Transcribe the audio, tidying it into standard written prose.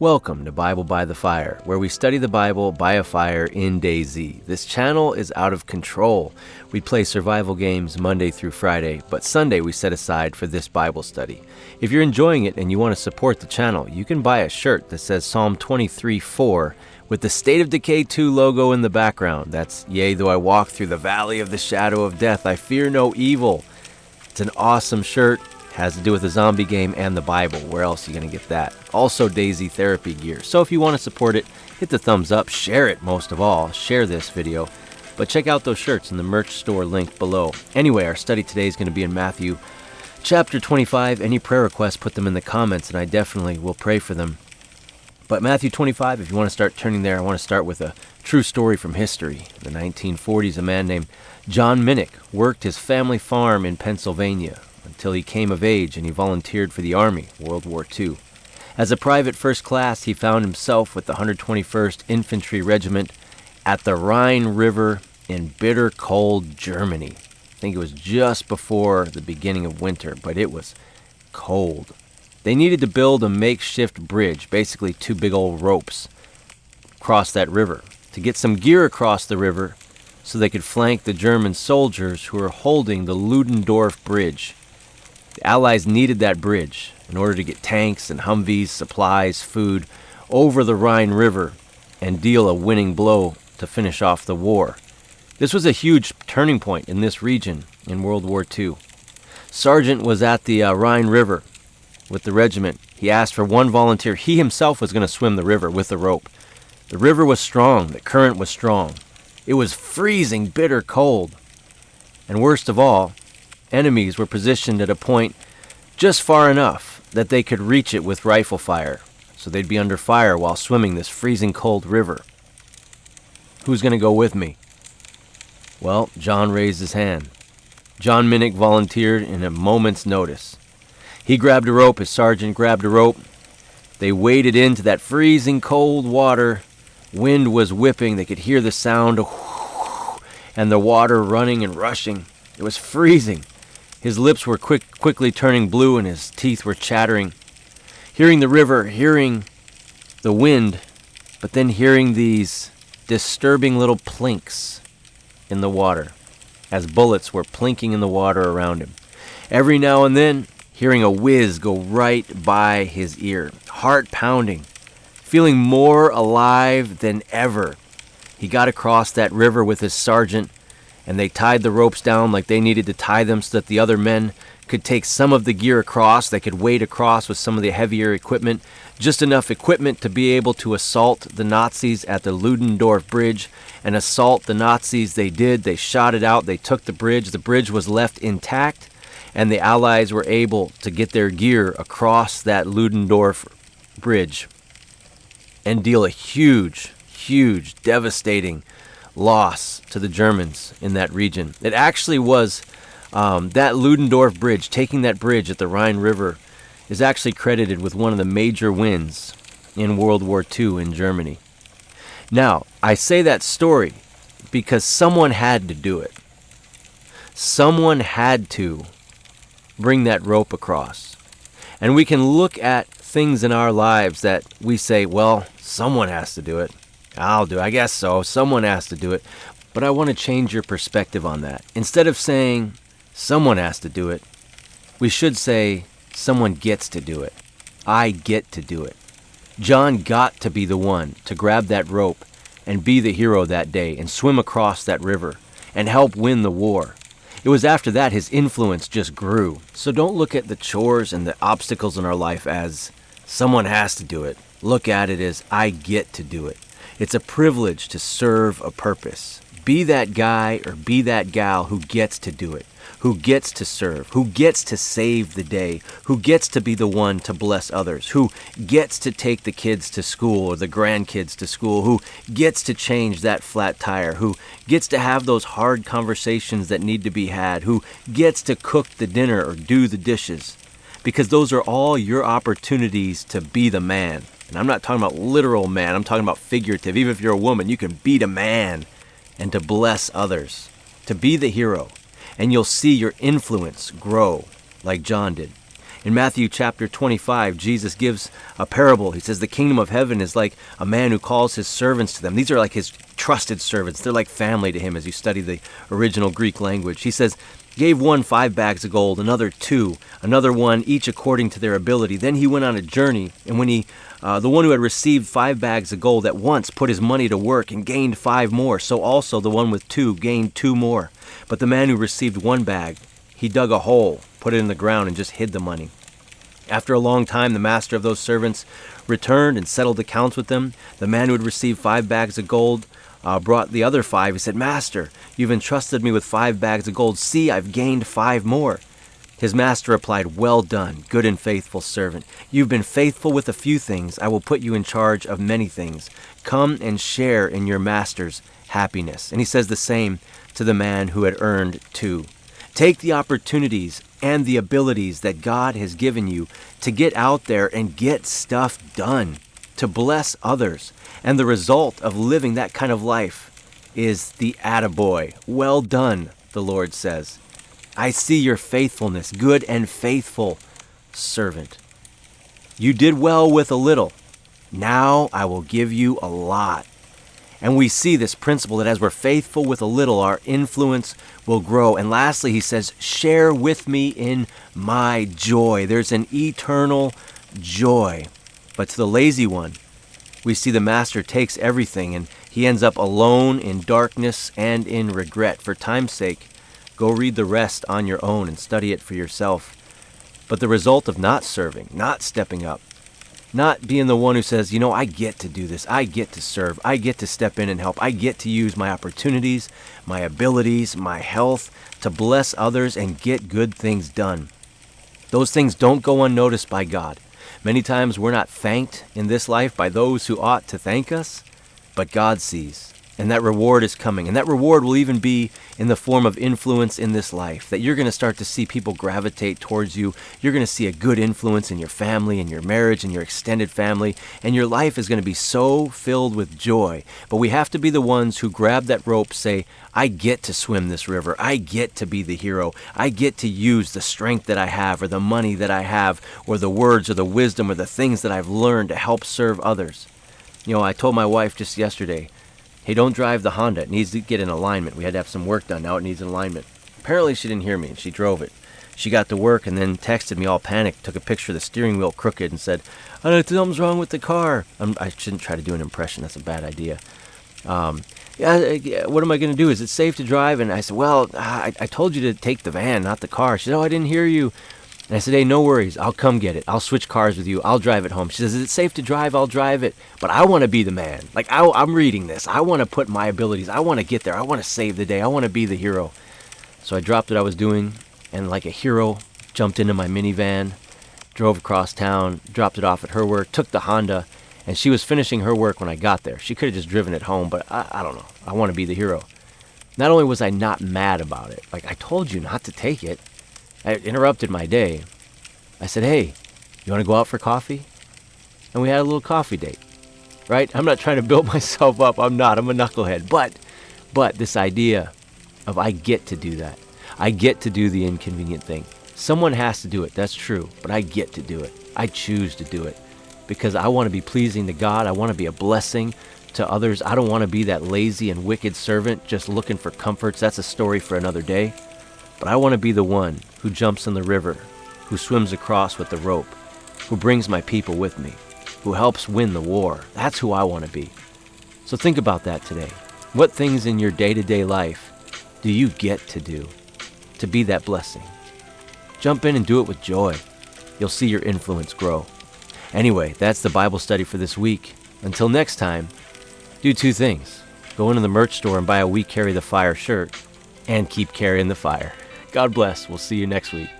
Welcome to Bible by the Fire, where we study the Bible by a fire in DAYZ. This channel is out of control. We play survival games Monday through Friday, but Sunday we set aside for this Bible study. If you're enjoying it and you want to support the channel, you can buy a shirt that says Psalm 23:4 with the State of Decay 2 logo in the background. That's, "Yea, though I walk through the valley of the shadow of death, I fear no evil." It's an awesome shirt. Has to do with the zombie game and the Bible. Where else are you going to get that? Also DAYZ therapy gear. So if you want to support it, hit the thumbs up, share it most of all, share this video. But check out those shirts in the merch store link below. Anyway, our study today is going to be in Matthew chapter 25. Any prayer requests, put them in the comments and I definitely will pray for them. But Matthew 25, if you want to start turning there, I want to start with a true story from history. In the 1940s, a man named John Minnick worked his family farm in Pennsylvania until he came of age and he volunteered for the Army, World War II. As a private first class, he found himself with the 121st Infantry Regiment at the Rhine River in bitter cold Germany. I think it was just before the beginning of winter, but it was cold. They needed to build a makeshift bridge, basically two big old ropes, across that river, to get some gear across the river so they could flank the German soldiers who were holding the Ludendorff Bridge. The Allies needed that bridge in order to get tanks and Humvees, supplies, food over the Rhine River and deal a winning blow to finish off the war. This was a huge turning point in this region in World War II. Sergeant was at the Rhine River with the regiment. He asked for one volunteer. He himself was going to swim the river with the rope. The river was strong. The current was strong. It was freezing, bitter cold. And worst of all, enemies were positioned at a point just far enough that they could reach it with rifle fire, so they'd be under fire while swimming this freezing cold river. Who's going to go with me? Well, John raised his hand. John Minnick volunteered in a moment's notice. He grabbed a rope, his sergeant grabbed a rope. They waded into that freezing cold water. Wind was whipping, they could hear the sound and the water running and rushing. It was freezing. His lips were quickly turning blue and his teeth were chattering. Hearing the river, hearing the wind, but then hearing these disturbing little plinks in the water as bullets were plinking in the water around him. Every now and then, hearing a whiz go right by his ear, heart pounding, feeling more alive than ever. He got across that river with his sergeant, and they tied the ropes down like they needed to tie them so that the other men could take some of the gear across. They could wade across with some of the heavier equipment, just enough equipment to be able to assault the Nazis at the Ludendorff Bridge. And assault the Nazis they did. They shot it out. They took the bridge. The bridge was left intact, and the Allies were able to get their gear across that Ludendorff Bridge and deal a huge, devastating loss to the Germans in that region. It actually was that Ludendorff Bridge, taking that bridge at the Rhine River, is actually credited with one of the major wins in World War II in Germany. Now, I say that story because someone had to do it. Someone had to bring that rope across. And we can look at things in our lives that we say, well, someone has to do it. I'll do it. I guess so. Someone has to do it. But I want to change your perspective on that. Instead of saying someone has to do it, we should say someone gets to do it. I get to do it. John got to be the one to grab that rope and be the hero that day and swim across that river and help win the war. It was after that his influence just grew. So don't look at the chores and the obstacles in our life as someone has to do it. Look at it as I get to do it. It's a privilege to serve a purpose. Be that guy or be that gal who gets to do it, who gets to serve, who gets to save the day, who gets to be the one to bless others, who gets to take the kids to school or the grandkids to school, who gets to change that flat tire, who gets to have those hard conversations that need to be had, who gets to cook the dinner or do the dishes. Because those are all your opportunities to be the man. And I'm not talking about literal man, I'm talking about figurative. Even if you're a woman, you can be the man and to bless others, to be the hero. And you'll see your influence grow like John did. In Matthew chapter 25, Jesus gives a parable. He says the kingdom of heaven is like a man who calls his servants to them. These are like his trusted servants. They're like family to him as you study the original Greek language. He says, gave one 5 bags of gold, another 2, another one, each according to their ability. Then he went on a journey, and when the one who had received 5 bags of gold at once put his money to work and gained 5 more. So also the one with 2 gained 2 more. But the man who received 1 bag, he dug a hole, put it in the ground, and just hid the money. After a long time, the master of those servants returned and settled accounts with them. The man who had received 5 bags of gold brought the other 5. He said, Master, you've entrusted me with 5 bags of gold. See, I've gained 5 more. His master replied, Well done, good and faithful servant. You've been faithful with a few things. I will put you in charge of many things. Come and share in your master's happiness. And he says the same to the man who had earned 2. Take the opportunities and the abilities that God has given you to get out there and get stuff done, to bless others. And the result of living that kind of life is the attaboy. Well done, the Lord says. I see your faithfulness, good and faithful servant. You did well with a little. Now I will give you a lot. And we see this principle that as we're faithful with a little, our influence will grow. And lastly, he says, share with me in my joy. There's an eternal joy. But to the lazy one, we see the master takes everything and he ends up alone in darkness and in regret. For time's sake, go read the rest on your own and study it for yourself. But the result of not serving, not stepping up, not being the one who says, I get to do this, I get to serve, I get to step in and help, I get to use my opportunities, my abilities, my health to bless others and get good things done. Those things don't go unnoticed by God. Many times we're not thanked in this life by those who ought to thank us, but God sees. And that reward is coming. And that reward will even be in the form of influence in this life. That you're going to start to see people gravitate towards you. You're going to see a good influence in your family, in your marriage, in your extended family. And your life is going to be so filled with joy. But we have to be the ones who grab that rope, say, I get to swim this river. I get to be the hero. I get to use the strength that I have or the money that I have or the words or the wisdom or the things that I've learned to help serve others. I told my wife just yesterday, hey, don't drive the Honda. It needs to get in alignment. We had to have some work done. Now it needs an alignment. Apparently she didn't hear me and she drove it. She got to work and then texted me all panicked, took a picture of the steering wheel crooked and said, something's wrong with the car. I shouldn't try to do an impression. That's a bad idea. What am I going to do? Is it safe to drive? And I said, I told you to take the van, not the car. She said, I didn't hear you. And I said, hey, no worries. I'll come get it. I'll switch cars with you. I'll drive it home. She says, is it safe to drive? I'll drive it. But I want to be the man. I'm reading this. I want to put my abilities. I want to get there. I want to save the day. I want to be the hero. So I dropped what I was doing and like a hero, jumped into my minivan, drove across town, dropped it off at her work, took the Honda, and she was finishing her work when I got there. She could have just driven it home, but I don't know. I want to be the hero. Not only was I not mad about it, I told you not to take it. It interrupted my day. I said, hey, you want to go out for coffee? And we had a little coffee date, right? I'm not trying to build myself up. I'm not. I'm a knucklehead. But this idea of I get to do that. I get to do the inconvenient thing. Someone has to do it. That's true. But I get to do it. I choose to do it because I want to be pleasing to God. I want to be a blessing to others. I don't want to be that lazy and wicked servant just looking for comforts. That's a story for another day. But I want to be the one who jumps in the river, who swims across with the rope, who brings my people with me, who helps win the war. That's who I want to be. So think about that today. What things in your day-to-day life do you get to do to be that blessing? Jump in and do it with joy. You'll see your influence grow. Anyway, that's the Bible study for this week. Until next time, do 2 things. Go into the merch store and buy a We Carry the Fire shirt and keep carrying the fire. God bless. We'll see you next week.